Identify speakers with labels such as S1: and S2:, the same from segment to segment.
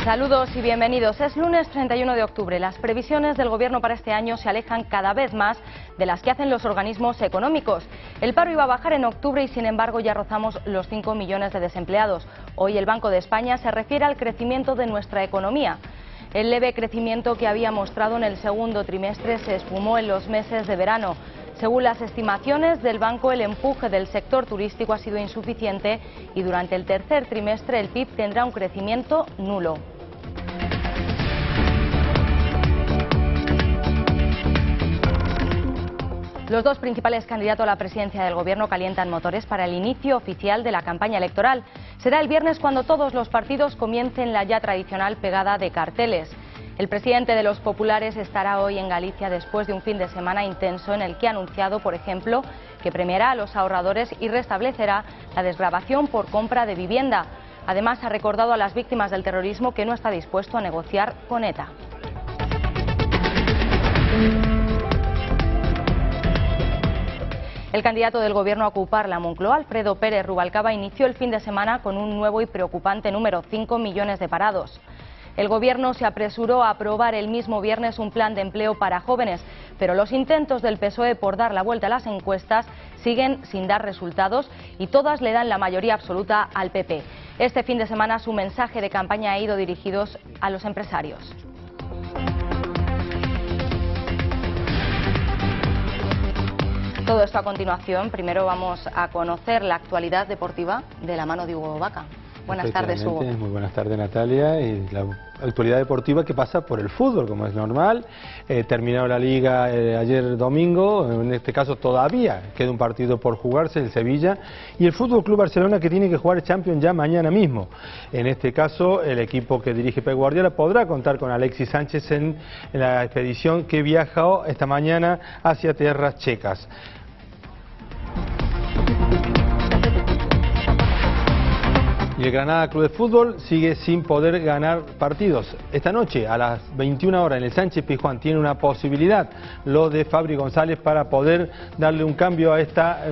S1: Saludos y bienvenidos. Es lunes 31 de octubre. Las previsiones del Gobierno para este año se alejan cada vez más de las que hacen los organismos económicos. El paro iba a bajar en octubre y sin embargo ya rozamos los 5 millones de desempleados. Hoy el Banco de España se refiere al crecimiento de nuestra economía. El leve crecimiento que había mostrado en el segundo trimestre se esfumó en los meses de verano. Según las estimaciones del banco, el empuje del sector turístico ha sido insuficiente y durante el tercer trimestre el PIB tendrá un crecimiento nulo. Los dos principales candidatos a la presidencia del Gobierno calientan motores para el inicio oficial de la campaña electoral. Será el viernes cuando todos los partidos comiencen la ya tradicional pegada de carteles. El presidente de los populares estará hoy en Galicia después de un fin de semana intenso en el que ha anunciado, por ejemplo, que premiará a los ahorradores y restablecerá la desgravación por compra de vivienda. Además, ha recordado a las víctimas del terrorismo que no está dispuesto a negociar con ETA. El candidato del Gobierno a ocupar la Moncloa, Alfredo Pérez Rubalcaba, inició el fin de semana con un nuevo y preocupante número: 5 millones de parados. El Gobierno se apresuró a aprobar el mismo viernes un plan de empleo para jóvenes, pero los intentos del PSOE por dar la vuelta a las encuestas siguen sin dar resultados y todas le dan la mayoría absoluta al PP. Este fin de semana su mensaje de campaña ha ido dirigido a los empresarios. Todo esto a continuación. Primero vamos a conocer la actualidad deportiva de la mano de Hugo Vaca. Buenas tardes, Hugo.
S2: Muy buenas tardes, Natalia. Y la actualidad deportiva que pasa por el fútbol, como es normal. Terminó la liga ayer domingo, en este caso todavía queda un partido por jugarse, el Sevilla, y el Fútbol Club Barcelona, que tiene que jugar Champions ya mañana mismo. En este caso, el equipo que dirige Pep Guardiola podrá contar con Alexis Sánchez en la expedición que viajó esta mañana hacia tierras checas. Y el Granada Club de Fútbol sigue sin poder ganar partidos. Esta noche, a las 21 horas, en el Sánchez Pizjuán, tiene una posibilidad lo de Fabri González para poder darle un cambio a esta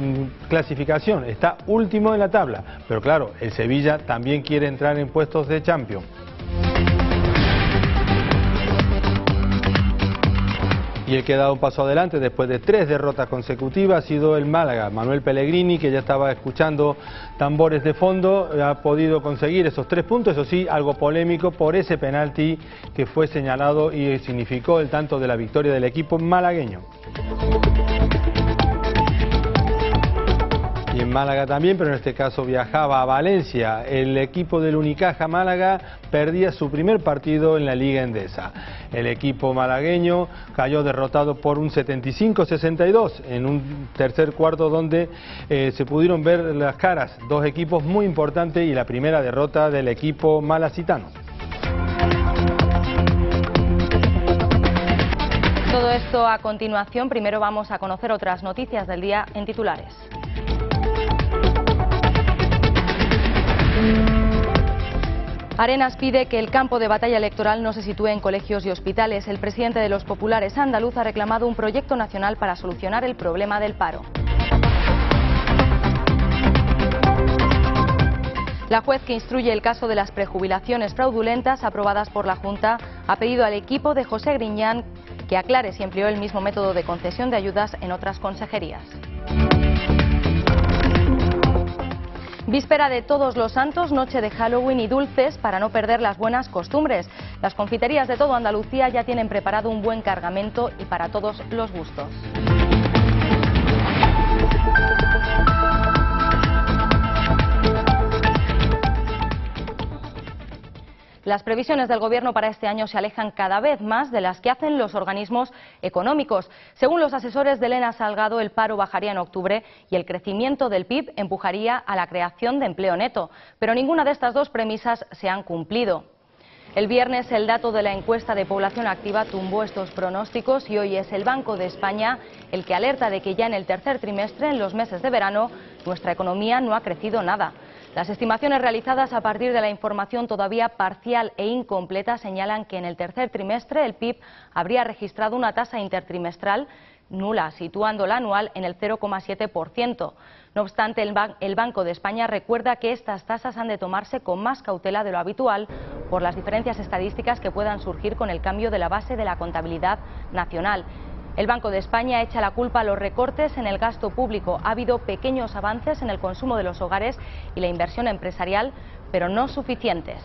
S2: clasificación. Está último en la tabla, pero claro, el Sevilla también quiere entrar en puestos de Champions. Y el que ha dado un paso adelante después de 3 derrotas consecutivas ha sido el Málaga. Manuel Pellegrini, que ya estaba escuchando tambores de fondo, ha podido conseguir esos 3 puntos, eso sí, algo polémico por ese penalti que fue señalado y significó el tanto de la victoria del equipo malagueño. Y en Málaga también, pero en este caso viajaba a Valencia. El equipo del Unicaja Málaga perdía su primer partido en la Liga Endesa. El equipo malagueño cayó derrotado por un 75-62 en un tercer cuarto donde se pudieron ver las caras. Dos equipos muy importantes y la primera derrota del equipo malacitano.
S1: Todo esto a continuación. Primero vamos a conocer otras noticias del día en titulares. Arenas pide que el campo de batalla electoral no se sitúe en colegios y hospitales. El presidente de los populares andaluz ha reclamado un proyecto nacional para solucionar el problema del paro. La juez que instruye el caso de las prejubilaciones fraudulentas aprobadas por la Junta ha pedido al equipo de José Griñán que aclare si empleó el mismo método de concesión de ayudas en otras consejerías. Víspera de Todos los Santos, noche de Halloween y dulces para no perder las buenas costumbres. Las confiterías de todo Andalucía ya tienen preparado un buen cargamento y para todos los gustos. Las previsiones del Gobierno para este año se alejan cada vez más de las que hacen los organismos económicos. Según los asesores de Elena Salgado, el paro bajaría en octubre y el crecimiento del PIB empujaría a la creación de empleo neto. Pero ninguna de estas dos premisas se han cumplido. El viernes el dato de la encuesta de población activa tumbó estos pronósticos y hoy es el Banco de España el que alerta de que ya en el tercer trimestre, en los meses de verano, nuestra economía no ha crecido nada. Las estimaciones realizadas a partir de la información todavía parcial e incompleta señalan que en el tercer trimestre el PIB habría registrado una tasa intertrimestral nula, situando la anual en el 0,7%. No obstante, el Banco de España recuerda que estas tasas han de tomarse con más cautela de lo habitual por las diferencias estadísticas que puedan surgir con el cambio de la base de la contabilidad nacional. El Banco de España echa la culpa a los recortes en el gasto público. Ha habido pequeños avances en el consumo de los hogares y la inversión empresarial, pero no suficientes.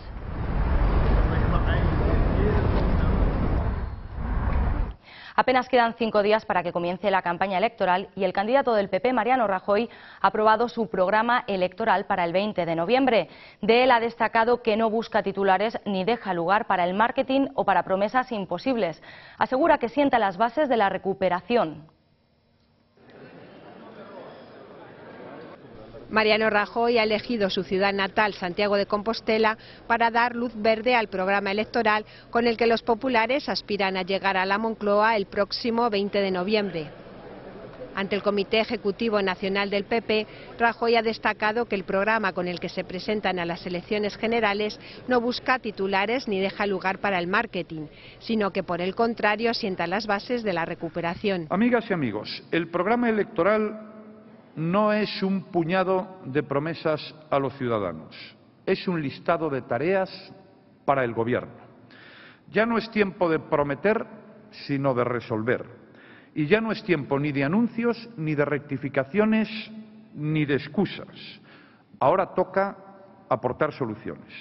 S1: Apenas quedan 5 días para que comience la campaña electoral y el candidato del PP, Mariano Rajoy, ha aprobado su programa electoral para el 20 de noviembre. De él ha destacado que no busca titulares ni deja lugar para el marketing o para promesas imposibles. Asegura que sienta las bases de la recuperación.
S3: Mariano Rajoy ha elegido su ciudad natal, Santiago de Compostela, para dar luz verde al programa electoral con el que los populares aspiran a llegar a la Moncloa el próximo 20 de noviembre. Ante el Comité Ejecutivo Nacional del PP, Rajoy ha destacado que el programa con el que se presentan a las elecciones generales no busca titulares ni deja lugar para el marketing, sino que por el contrario sienta las bases de la recuperación.
S4: Amigas y amigos, el programa electoral no es un puñado de promesas a los ciudadanos, es un listado de tareas para el Gobierno. Ya no es tiempo de prometer, sino de resolver. Y ya no es tiempo ni de anuncios, ni de rectificaciones, ni de excusas. Ahora toca aportar soluciones.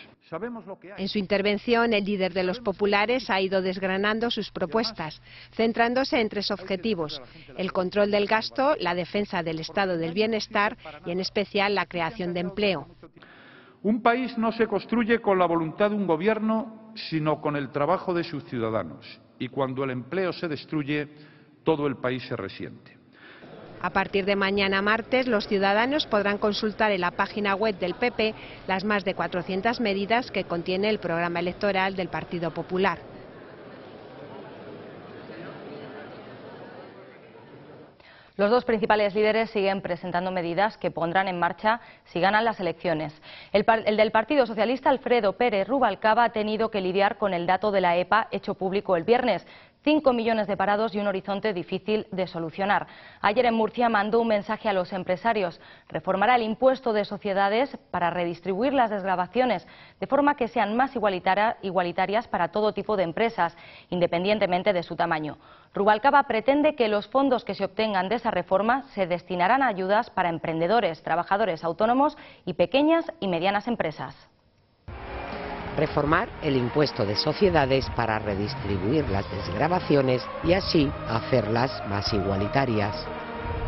S3: En su intervención, el líder de los populares ha ido desgranando sus propuestas, centrándose en 3 objetivos: el control del gasto, la defensa del estado del bienestar y, en especial, la creación de empleo.
S4: Un país no se construye con la voluntad de un gobierno, sino con el trabajo de sus ciudadanos. Y cuando el empleo se destruye, todo el país se resiente.
S3: A partir de mañana martes, los ciudadanos podrán consultar en la página web del PP las más de 400 medidas que contiene el programa electoral del Partido Popular.
S1: Los 2 principales líderes siguen presentando medidas que pondrán en marcha si ganan las elecciones. El del Partido Socialista, Alfredo Pérez Rubalcaba, ha tenido que lidiar con el dato de la EPA hecho público el viernes. 5 millones de parados y un horizonte difícil de solucionar. Ayer en Murcia mandó un mensaje a los empresarios. Reformará el impuesto de sociedades para redistribuir las desgravaciones de forma que sean más igualitarias para todo tipo de empresas, independientemente de su tamaño. Rubalcaba pretende que los fondos que se obtengan de esa reforma se destinarán a ayudas para emprendedores, trabajadores autónomos y pequeñas y medianas empresas.
S5: Reformar el impuesto de sociedades para redistribuir las desgravaciones y así hacerlas más igualitarias.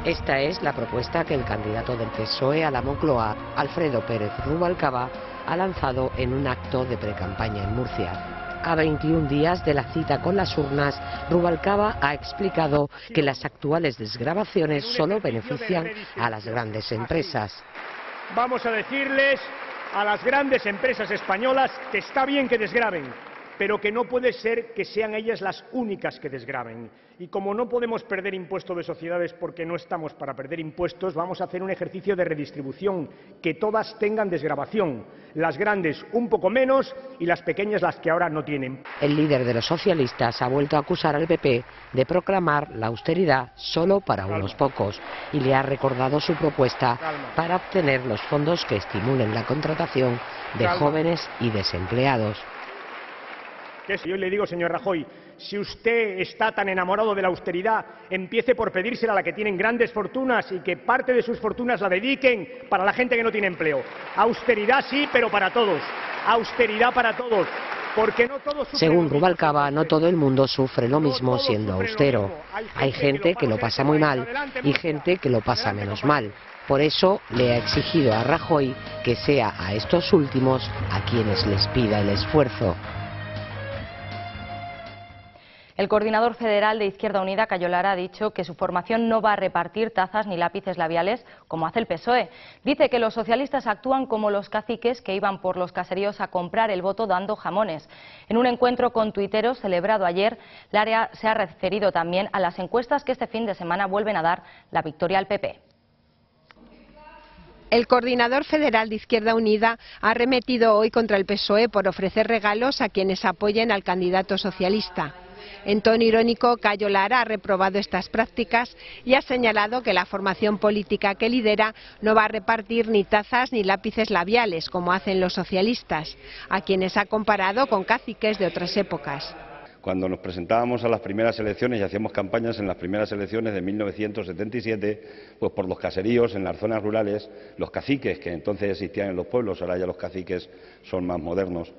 S5: Esta es la propuesta que el candidato del PSOE a la Moncloa, Alfredo Pérez Rubalcaba, ha lanzado en un acto de precampaña en Murcia. A 21 días de la cita con las urnas, Rubalcaba ha explicado que las actuales desgravaciones solo benefician a las grandes empresas.
S6: Vamos a decirles a las grandes empresas españolas que está bien que desgraven, pero que no puede ser que sean ellas las únicas que desgraven. Y como no podemos perder impuesto de sociedades porque no estamos para perder impuestos, vamos a hacer un ejercicio de redistribución, que todas tengan desgravación, las grandes un poco menos y las pequeñas las que ahora no tienen.
S5: El líder de los socialistas ha vuelto a acusar al PP de proclamar la austeridad solo para unos pocos y le ha recordado su propuesta para obtener los fondos que estimulen la contratación de jóvenes y desempleados.
S6: Yo le digo, señor Rajoy, si usted está tan enamorado de la austeridad, empiece por pedírsela a la que tienen grandes fortunas y que parte de sus fortunas la dediquen para la gente que no tiene empleo. Austeridad sí, pero para todos. Austeridad para todos. Porque no todos sufren.
S5: Según Rubalcaba, no todo el mundo sufre lo mismo siendo austero. Hay gente que lo pasa muy mal y gente que lo pasa menos mal. Por eso le ha exigido a Rajoy que sea a estos últimos a quienes les pida el esfuerzo.
S1: El coordinador federal de Izquierda Unida, Cayo Lara, ha dicho que su formación no va a repartir tazas ni lápices labiales como hace el PSOE. Dice que los socialistas actúan como los caciques que iban por los caseríos a comprar el voto dando jamones. En un encuentro con tuiteros celebrado ayer, Lara se ha referido también a las encuestas que este fin de semana vuelven a dar la victoria al PP.
S3: El coordinador federal de Izquierda Unida ha arremetido hoy contra el PSOE por ofrecer regalos a quienes apoyen al candidato socialista. En tono irónico, Cayo Lara ha reprobado estas prácticas y ha señalado que la formación política que lidera no va a repartir ni tazas ni lápices labiales, como hacen los socialistas, a quienes ha comparado con caciques de otras épocas.
S7: Cuando nos presentábamos a las primeras elecciones y hacíamos campañas en las primeras elecciones de 1977, pues por los caseríos, en las zonas rurales, los caciques, que entonces existían en los pueblos, ahora ya los caciques son más modernos,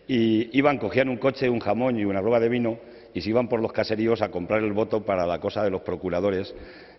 S7: y cogían un coche, un jamón y una roba de vino y se iban por los caseríos a comprar el voto para la cosa de los procuradores,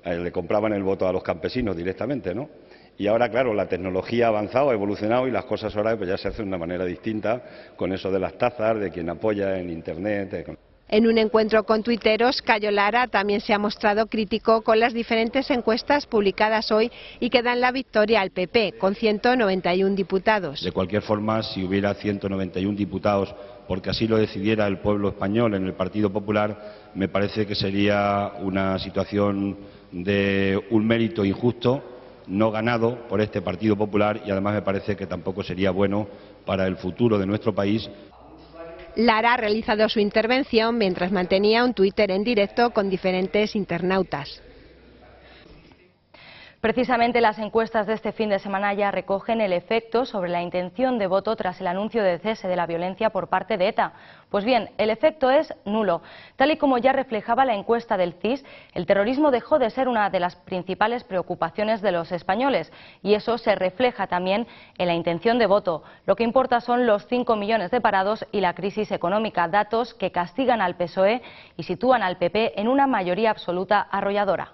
S7: le compraban el voto a los campesinos directamente, ¿no? Y ahora, claro, la tecnología ha avanzado, ha evolucionado y las cosas ahora pues ya se hacen de una manera distinta, con eso de las tazas, de quien apoya en Internet.
S3: En un encuentro con tuiteros, Cayo Lara también se ha mostrado crítico con las diferentes encuestas publicadas hoy y que dan la victoria al PP, con 191 diputados.
S7: De cualquier forma, si hubiera 191 diputados, porque así lo decidiera el pueblo español en el Partido Popular, me parece que sería una situación de un mérito injusto, no ganado por este Partido Popular, y además me parece que tampoco sería bueno para el futuro de nuestro país.
S3: Lara ha realizado su intervención mientras mantenía un Twitter en directo con diferentes internautas.
S1: Precisamente las encuestas de este fin de semana ya recogen el efecto sobre la intención de voto tras el anuncio de cese de la violencia por parte de ETA. Pues bien, el efecto es nulo. Tal y como ya reflejaba la encuesta del CIS, el terrorismo dejó de ser una de las principales preocupaciones de los españoles y eso se refleja también en la intención de voto. Lo que importa son los 5 millones de parados y la crisis económica, datos que castigan al PSOE y sitúan al PP en una mayoría absoluta arrolladora.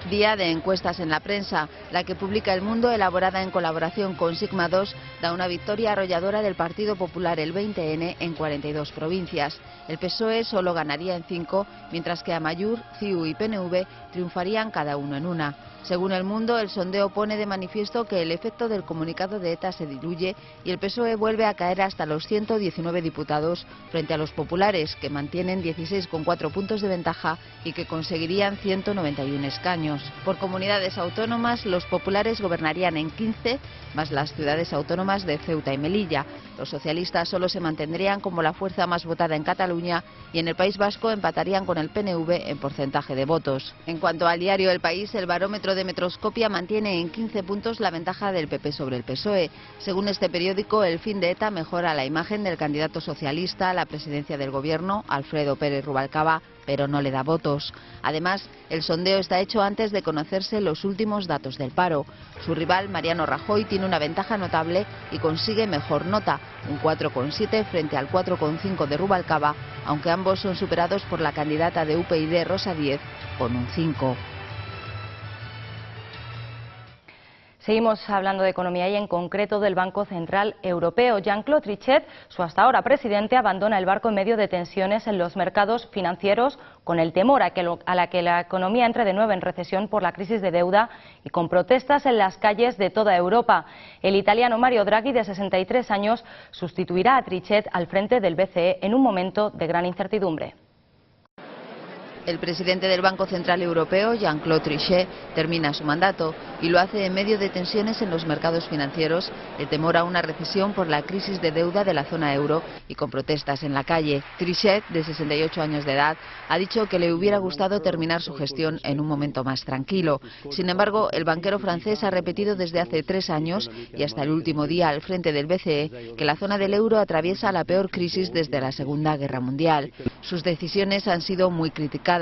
S8: Día de encuestas en la prensa. La que publica El Mundo, elaborada en colaboración con Sigma 2, da una victoria arrolladora del Partido Popular el 20N en 42 provincias. El PSOE solo ganaría en 5, mientras que Amaiur, CiU y PNV triunfarían cada uno en una. Según El Mundo, el sondeo pone de manifiesto que el efecto del comunicado de ETA se diluye y el PSOE vuelve a caer hasta los 119 diputados frente a los populares, que mantienen 16,4 puntos de ventaja y que conseguirían 191 escaños. Por comunidades autónomas, los populares gobernarían en 15, más las ciudades autónomas de Ceuta y Melilla. Los socialistas solo se mantendrían como la fuerza más votada en Cataluña y en el País Vasco empatarían con el PNV en porcentaje de votos. En cuanto al diario El País, el barómetro de Metroscopia mantiene en 15 puntos la ventaja del PP sobre el PSOE. Según este periódico, el fin de ETA mejora la imagen del candidato socialista a la presidencia del gobierno, Alfredo Pérez Rubalcaba, pero no le da votos. Además, el sondeo está hecho antes de conocerse los últimos datos del paro. Su rival, Mariano Rajoy, tiene una ventaja notable y consigue mejor nota, un 4,7 frente al 4,5 de Rubalcaba, aunque ambos son superados por la candidata de UPyD, Rosa Díez, con un 5.
S1: Seguimos hablando de economía y en concreto del Banco Central Europeo. Jean-Claude Trichet, su hasta ahora presidente, abandona el barco en medio de tensiones en los mercados financieros con el temor a que la economía entre de nuevo en recesión por la crisis de deuda y con protestas en las calles de toda Europa. El italiano Mario Draghi, de 63 años, sustituirá a Trichet al frente del BCE en un momento de gran incertidumbre.
S8: El presidente del Banco Central Europeo, Jean-Claude Trichet, termina su mandato y lo hace en medio de tensiones en los mercados financieros, el temor a una recesión por la crisis de deuda de la zona euro y con protestas en la calle. Trichet, de 68 años de edad, ha dicho que le hubiera gustado terminar su gestión en un momento más tranquilo. Sin embargo, el banquero francés ha repetido desde hace 3 años y hasta el último día al frente del BCE que la zona del euro atraviesa la peor crisis desde la Segunda Guerra Mundial. Sus decisiones han sido muy criticadas.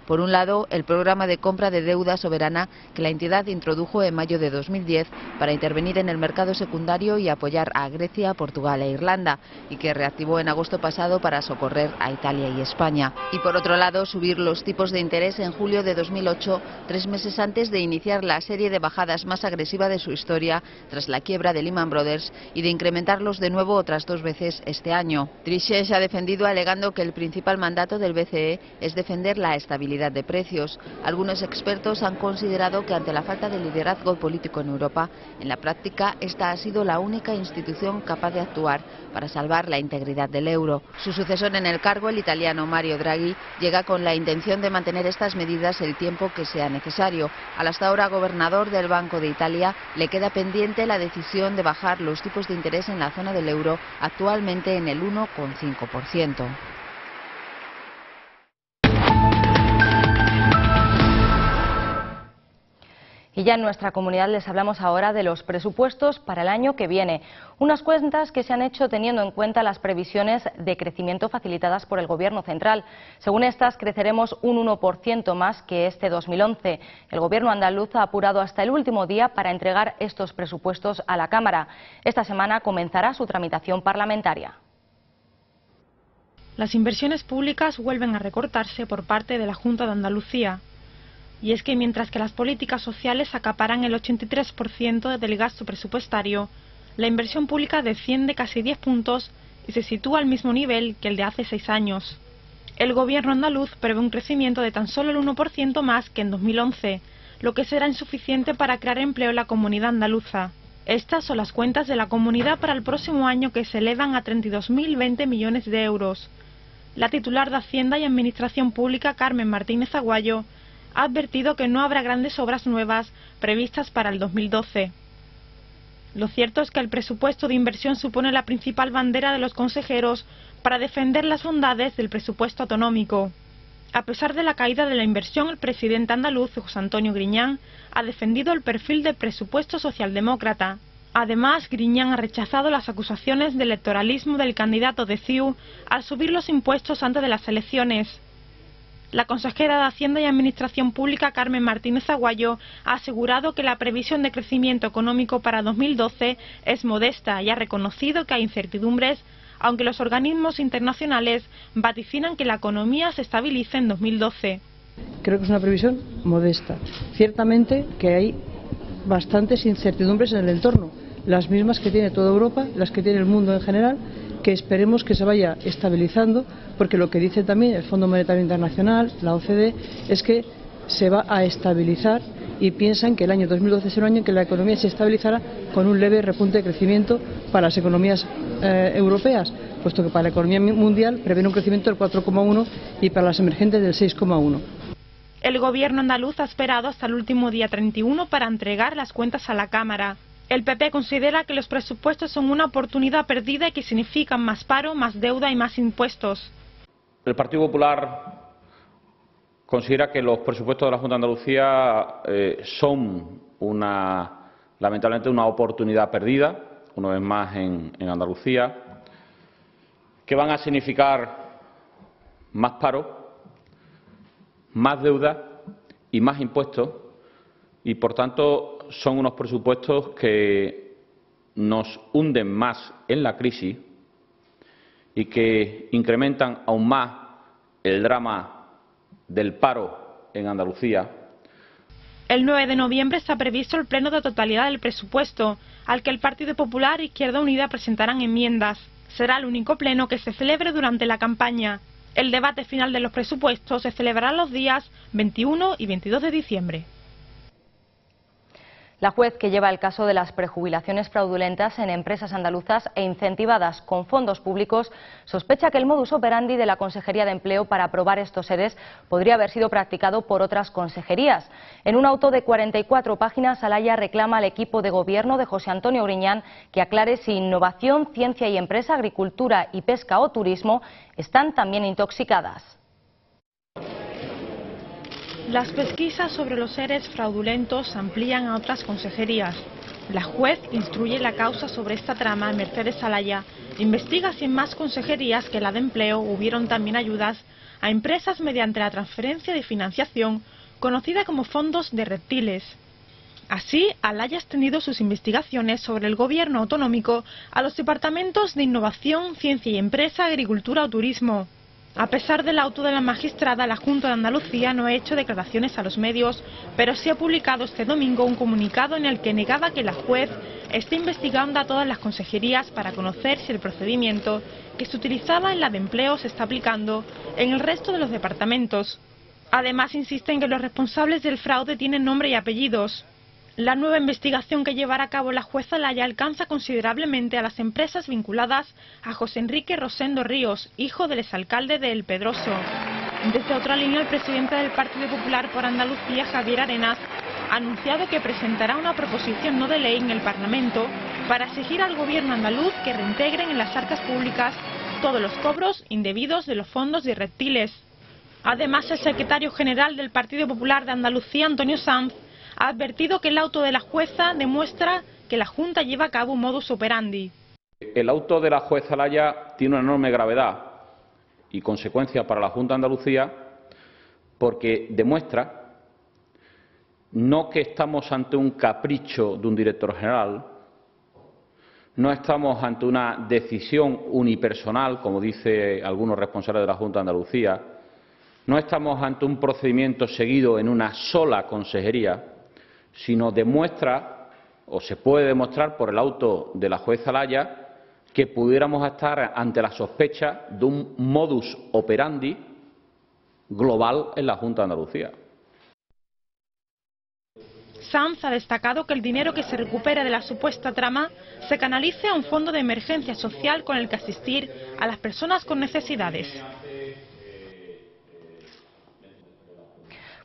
S8: Por un lado, el programa de compra de deuda soberana que la entidad introdujo en mayo de 2010 para intervenir en el mercado secundario y apoyar a Grecia, Portugal e Irlanda, y que reactivó en agosto pasado para socorrer a Italia y España. Y por otro lado, subir los tipos de interés en julio de 2008, 3 meses antes de iniciar la serie de bajadas más agresiva de su historia tras la quiebra de Lehman Brothers y de incrementarlos de nuevo otras 2 veces este año. Trichet se ha defendido alegando que el principal mandato del BCE es defender la estabilidad de precios. Algunos expertos han considerado que ante la falta de liderazgo político en Europa, en la práctica esta ha sido la única institución capaz de actuar para salvar la integridad del euro. Su sucesor en el cargo, el italiano Mario Draghi, llega con la intención de mantener estas medidas el tiempo que sea necesario. Al hasta ahora gobernador del Banco de Italia le queda pendiente la decisión de bajar los tipos de interés en la zona del euro, actualmente en el 1,5%.
S1: Y ya en nuestra comunidad les hablamos ahora de los presupuestos para el año que viene. Unas cuentas que se han hecho teniendo en cuenta las previsiones de crecimiento facilitadas por el Gobierno central. Según estas, creceremos un 1% más que este 2011. El Gobierno andaluz ha apurado hasta el último día para entregar estos presupuestos a la Cámara. Esta semana comenzará su tramitación parlamentaria.
S9: Las inversiones públicas vuelven a recortarse por parte de la Junta de Andalucía. Y es que mientras que las políticas sociales acaparan el 83% del gasto presupuestario, la inversión pública desciende casi 10 puntos y se sitúa al mismo nivel que el de hace 6 años. El Gobierno andaluz prevé un crecimiento de tan solo el 1% más que en 2011, lo que será insuficiente para crear empleo en la comunidad andaluza. Estas son las cuentas de la comunidad para el próximo año, que se elevan a 32.020 millones de euros. La titular de Hacienda y Administración Pública, Carmen Martínez Aguayo, ha advertido que no habrá grandes obras nuevas previstas para el 2012. Lo cierto es que el presupuesto de inversión supone la principal bandera de los consejeros para defender las bondades del presupuesto autonómico. A pesar de la caída de la inversión, el presidente andaluz, José Antonio Griñán, ha defendido el perfil del presupuesto socialdemócrata. Además, Griñán ha rechazado las acusaciones de electoralismo del candidato de CiU al subir los impuestos antes de las elecciones. La consejera de Hacienda y Administración Pública, Carmen Martínez Aguayo, ha asegurado que la previsión de crecimiento económico para 2012 es modesta y ha reconocido que hay incertidumbres, aunque los organismos internacionales vaticinan que la economía se estabilice en 2012.
S10: Creo que es una previsión modesta. Ciertamente que hay bastantes incertidumbres en el entorno, las mismas que tiene toda Europa, las que tiene el mundo en general, que esperemos que se vaya estabilizando, porque lo que dice también el Fondo Monetario Internacional, la OCDE, es que se va a estabilizar y piensan que el año 2012 será un año en que la economía se estabilizará con un leve repunte de crecimiento para las economías europeas, puesto que para la economía mundial prevén un crecimiento del 4,1 y para las emergentes del 6,1.
S9: El Gobierno andaluz ha esperado hasta el último día 31 para entregar las cuentas a la Cámara. El PP considera que los presupuestos son una oportunidad perdida y que significan más paro, más deuda y más impuestos.
S11: El Partido Popular considera que los presupuestos de la Junta de Andalucía son lamentablemente una oportunidad perdida, una vez más en Andalucía, que van a significar más paro, más deuda y más impuestos, y por tanto son unos presupuestos que nos hunden más en la crisis y que incrementan aún más el drama del paro en Andalucía.
S9: El 9 de noviembre está previsto el pleno de totalidad del presupuesto, al que el Partido Popular e Izquierda Unida presentarán enmiendas. Será el único pleno que se celebre durante la campaña. El debate final de los presupuestos se celebrará los días 21 y 22 de diciembre.
S1: La juez que lleva el caso de las prejubilaciones fraudulentas en empresas andaluzas e incentivadas con fondos públicos sospecha que el modus operandi de la Consejería de Empleo para aprobar estos EREs podría haber sido practicado por otras consejerías. En un auto de 44 páginas, Alaya reclama al equipo de gobierno de José Antonio Griñán que aclare si innovación, ciencia y empresa, agricultura y pesca o turismo están también intoxicadas.
S9: Las pesquisas sobre los EREs fraudulentos amplían a otras consejerías. La juez instruye la causa sobre esta trama. Mercedes Alaya investiga si en más consejerías que la de empleo hubieron también ayudas a empresas mediante la transferencia de financiación conocida como fondos de reptiles. Así, Alaya ha extendido sus investigaciones sobre el gobierno autonómico a los departamentos de Innovación, Ciencia y Empresa, Agricultura o Turismo. A pesar del auto de la magistrada, la Junta de Andalucía no ha hecho declaraciones a los medios, pero sí ha publicado este domingo un comunicado en el que negaba que la juez esté investigando a todas las consejerías para conocer si el procedimiento que se utilizaba en la de empleo se está aplicando en el resto de los departamentos. Además, insiste en que los responsables del fraude tienen nombre y apellidos. La nueva investigación que llevará a cabo la jueza Alaya alcanza considerablemente a las empresas vinculadas a José Enrique Rosendo Ríos, hijo del exalcalde de El Pedroso. Desde otra línea, el presidente del Partido Popular por Andalucía, Javier Arenas, ha anunciado que presentará una proposición no de ley en el Parlamento para exigir al gobierno andaluz que reintegren en las arcas públicas todos los cobros indebidos de los fondos de reptiles. Además, el secretario general del Partido Popular de Andalucía, Antonio Sanz, ha advertido que el auto de la jueza demuestra que la Junta lleva a cabo un modus operandi.
S11: El auto de la jueza Laya tiene una enorme gravedad y consecuencias para la Junta de Andalucía porque demuestra no que estamos ante un capricho de un director general, no estamos ante una decisión unipersonal, como dicen algunos responsables de la Junta de Andalucía, no estamos ante un procedimiento seguido en una sola consejería, sino demuestra, o se puede demostrar por el auto de la jueza Laya, que pudiéramos estar ante la sospecha de un modus operandi global en la Junta de Andalucía.
S9: Sanz ha destacado que el dinero que se recupera de la supuesta trama se canalice a un fondo de emergencia social con el que asistir a las personas con necesidades.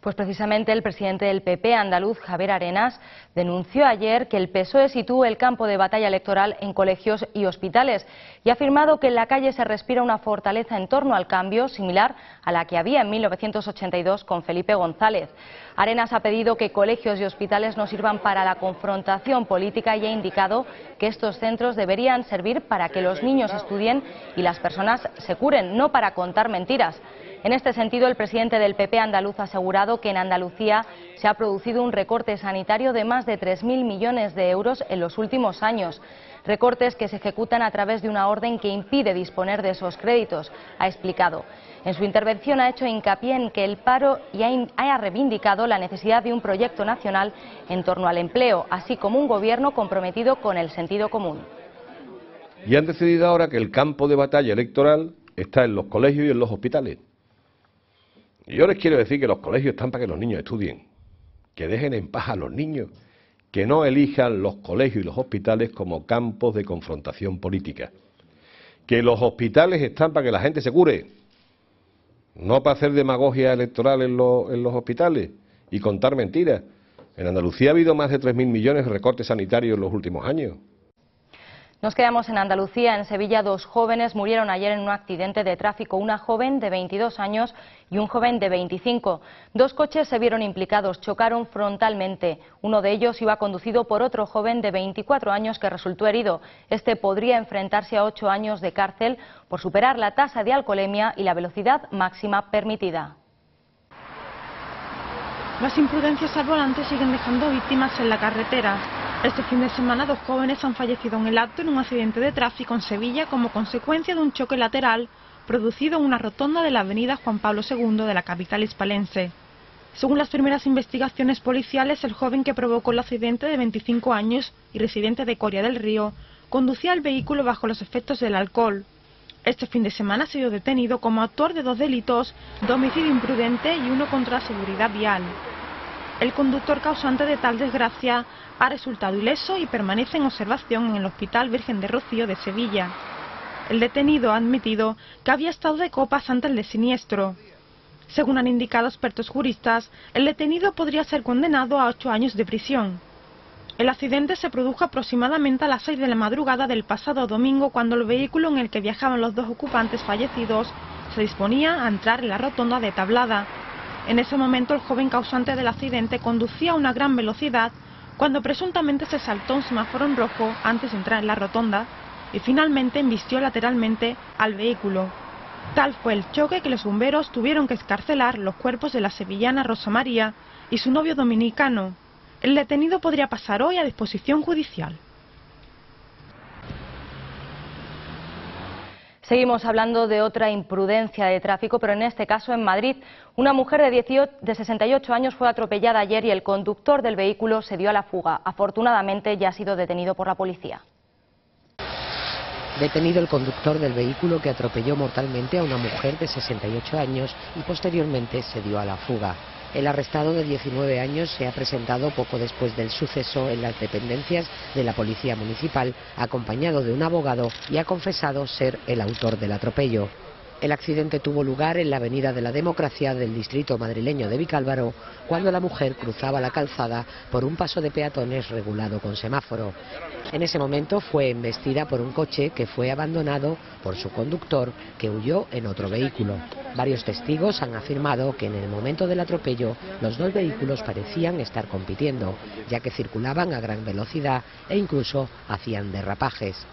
S1: Pues precisamente el presidente del PP andaluz, Javier Arenas, denunció ayer que el PSOE sitúe el campo de batalla electoral en colegios y hospitales y ha afirmado que en la calle se respira una fortaleza en torno al cambio similar a la que había en 1982 con Felipe González. Arenas ha pedido que colegios y hospitales no sirvan para la confrontación política y ha indicado que estos centros deberían servir para que los niños estudien y las personas se curen, no para contar mentiras. En este sentido, el presidente del PP andaluz ha asegurado que en Andalucía se ha producido un recorte sanitario de más de 3.000 millones de euros en los últimos años. Recortes que se ejecutan a través de una orden que impide disponer de esos créditos, ha explicado. En su intervención ha hecho hincapié en que el paro y ha reivindicado la necesidad de un proyecto nacional en torno al empleo, así como un gobierno comprometido con el sentido común.
S12: Y han decidido ahora que el campo de batalla electoral está en los colegios y en los hospitales. Y yo les quiero decir que los colegios están para que los niños estudien, que dejen en paz a los niños, que no elijan los colegios y los hospitales como campos de confrontación política, que los hospitales están para que la gente se cure, no para hacer demagogia electoral en los hospitales y contar mentiras. En Andalucía ha habido más de 3.000 millones de recortes sanitarios en los últimos años.
S1: Nos quedamos en Andalucía. En Sevilla, 2 jóvenes murieron ayer en un accidente de tráfico, una joven de 22 años y un joven de 25. 2 coches se vieron implicados, chocaron frontalmente. Uno de ellos iba conducido por otro joven de 24 años que resultó herido. Este podría enfrentarse a 8 años de cárcel por superar la tasa de alcoholemia y la velocidad máxima permitida.
S9: Las imprudencias al volante siguen dejando víctimas en la carretera. Este fin de semana 2 jóvenes han fallecido en el acto en un accidente de tráfico en Sevilla como consecuencia de un choque lateral producido en una rotonda de la avenida Juan Pablo II de la capital hispalense. Según las primeras investigaciones policiales, el joven que provocó el accidente, de 25 años y residente de Coria del Río, conducía el vehículo bajo los efectos del alcohol. Este fin de semana ha sido detenido como autor de 2 delitos, de homicidio imprudente y uno contra la seguridad vial. El conductor causante de tal desgracia ha resultado ileso y permanece en observación en el Hospital Virgen de Rocío de Sevilla. El detenido ha admitido que había estado de copas antes del siniestro. Según han indicado expertos juristas, el detenido podría ser condenado a 8 años de prisión. El accidente se produjo aproximadamente a las 6 de la madrugada del pasado domingo, cuando el vehículo en el que viajaban los 2 ocupantes fallecidos se disponía a entrar en la rotonda de Tablada. En ese momento el joven causante del accidente conducía a una gran velocidad cuando presuntamente se saltó un semáforo en rojo antes de entrar en la rotonda y finalmente embistió lateralmente al vehículo. Tal fue el choque que los bomberos tuvieron que excarcelar los cuerpos de la sevillana Rosa María y su novio dominicano. El detenido podría pasar hoy a disposición judicial.
S1: Seguimos hablando de otra imprudencia de tráfico, pero en este caso en Madrid. Una mujer de 68 años fue atropellada ayer y el conductor del vehículo se dio a la fuga. Afortunadamente ya ha sido detenido por la policía.
S5: Detenido el conductor del vehículo que atropelló mortalmente a una mujer de 68 años y posteriormente se dio a la fuga. El arrestado de 19 años se ha presentado poco después del suceso en las dependencias de la Policía Municipal, acompañado de un abogado, y ha confesado ser el autor del atropello. El accidente tuvo lugar en la Avenida de la Democracia del distrito madrileño de Vicálvaro, cuando la mujer cruzaba la calzada por un paso de peatones regulado con semáforo. En ese momento fue embestida por un coche que fue abandonado por su conductor, que huyó en otro vehículo. Varios testigos han afirmado que en el momento del atropello los dos vehículos parecían estar compitiendo, ya que circulaban a gran velocidad e incluso hacían derrapajes.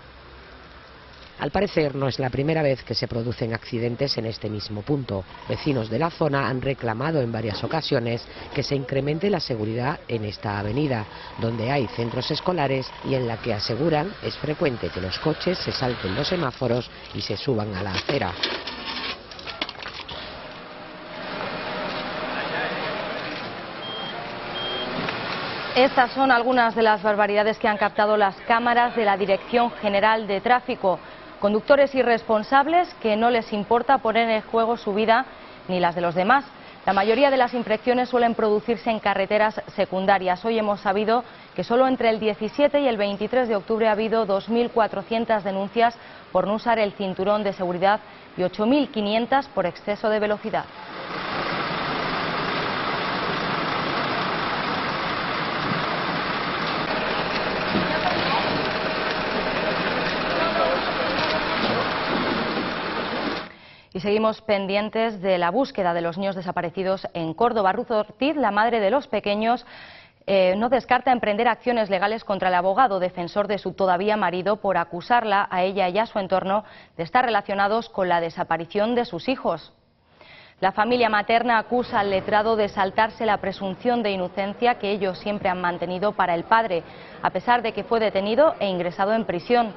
S5: Al parecer no es la primera vez que se producen accidentes en este mismo punto. Vecinos de la zona han reclamado en varias ocasiones que se incremente la seguridad en esta avenida, donde hay centros escolares y en la que aseguran es frecuente que los coches se salten los semáforos y se suban a la acera.
S1: Estas son algunas de las barbaridades que han captado las cámaras de la Dirección General de Tráfico. Conductores irresponsables que no les importa poner en juego su vida ni las de los demás. La mayoría de las infracciones suelen producirse en carreteras secundarias. Hoy hemos sabido que solo entre el 17 y el 23 de octubre ha habido 2.400 denuncias por no usar el cinturón de seguridad y 8.500 por exceso de velocidad. Y seguimos pendientes de la búsqueda de los niños desaparecidos en Córdoba. Ruth Ortiz, la madre de los pequeños, no descarta emprender acciones legales contra el abogado defensor de su todavía marido por acusarla a ella y a su entorno de estar relacionados con la desaparición de sus hijos. La familia materna acusa al letrado de saltarse la presunción de inocencia que ellos siempre han mantenido para el padre, a pesar de que fue detenido e ingresado en prisión.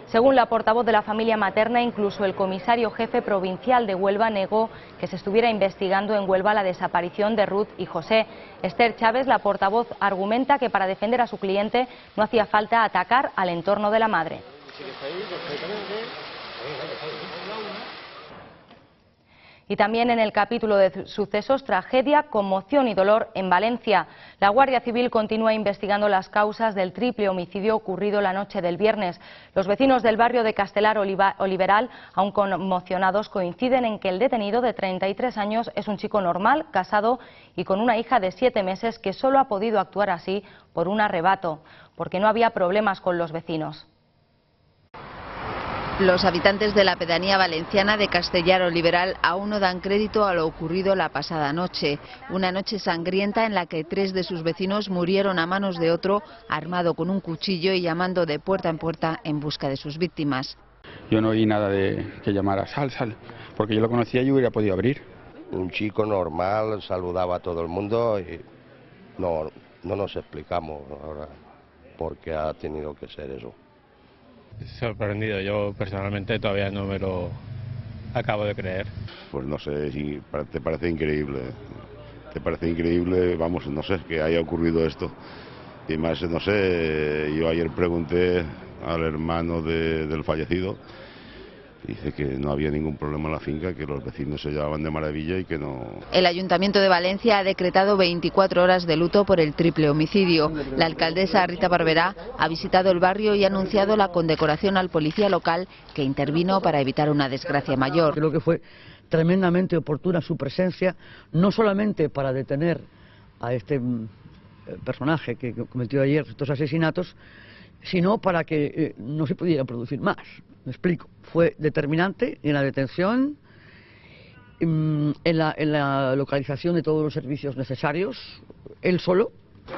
S1: Según la portavoz de la familia materna, incluso el comisario jefe provincial de Huelva negó que se estuviera investigando en Huelva la desaparición de Ruth y José. Esther Chávez, la portavoz, argumenta que para defender a su cliente no hacía falta atacar al entorno de la madre. Y también en el capítulo de sucesos, tragedia, conmoción y dolor en Valencia. La Guardia Civil continúa investigando las causas del triple homicidio ocurrido la noche del viernes. Los vecinos del barrio de Castelar Oliveral, aún conmocionados, coinciden en que el detenido de 33 años es un chico normal, casado y con una hija de 7 meses que solo ha podido actuar así por un arrebato, porque no había problemas con los vecinos.
S8: Los habitantes de la pedanía valenciana de Castellar Oliveral aún no dan crédito a lo ocurrido la pasada noche. Una noche sangrienta en la que 3 de sus vecinos murieron a manos de otro armado con un cuchillo y llamando de puerta en puerta en busca de sus víctimas.
S13: Yo no oí nada de que llamara sal, porque yo lo conocía y hubiera podido abrir.
S14: Un chico normal, saludaba a todo el mundo y no nos explicamos ahora por qué ha tenido que ser eso.
S15: Sorprendido, yo personalmente todavía no me lo acabo de creer.
S16: Pues no sé, si te parece increíble, vamos, no sé, que haya ocurrido esto. Y más, no sé, yo ayer pregunté al hermano del fallecido, dice que no había ningún problema en la finca, que los vecinos se llevaban de maravilla y que no...
S8: El Ayuntamiento de Valencia ha decretado 24 horas de luto por el triple homicidio. La alcaldesa Rita Barberá ha visitado el barrio y ha anunciado la condecoración al policía local que intervino para evitar una desgracia mayor.
S17: Creo que fue tremendamente oportuna su presencia, no solamente para detener a este personaje que cometió ayer estos asesinatos, sino para que no se pudiera producir más. Me explico, fue determinante en la detención, en la localización de todos los servicios necesarios, él solo.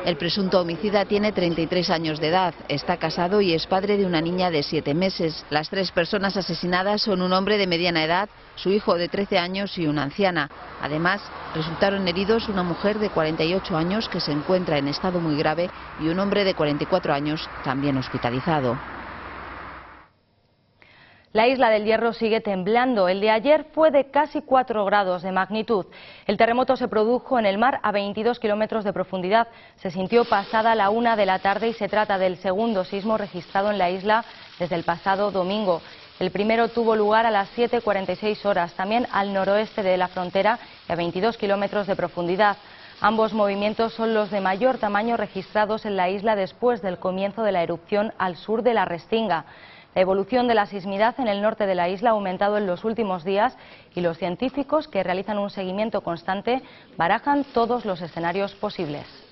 S8: El presunto homicida tiene 33 años de edad, está casado y es padre de una niña de 7 meses. Las 3 personas asesinadas son un hombre de mediana edad, su hijo de 13 años y una anciana. Además, resultaron heridos una mujer de 48 años que se encuentra en estado muy grave y un hombre de 44 años también hospitalizado.
S1: La isla del Hierro sigue temblando. El de ayer fue de casi 4 grados de magnitud. El terremoto se produjo en el mar a 22 kilómetros de profundidad. Se sintió pasada la 1 de la tarde y se trata del segundo sismo registrado en la isla desde el pasado domingo. El primero tuvo lugar a las 7:46 horas, también al noroeste de la frontera y a 22 kilómetros de profundidad. Ambos movimientos son los de mayor tamaño registrados en la isla después del comienzo de la erupción al sur de la Restinga. La evolución de la sismidad en el norte de la isla ha aumentado en los últimos días y los científicos, que realizan un seguimiento constante, barajan todos los escenarios posibles.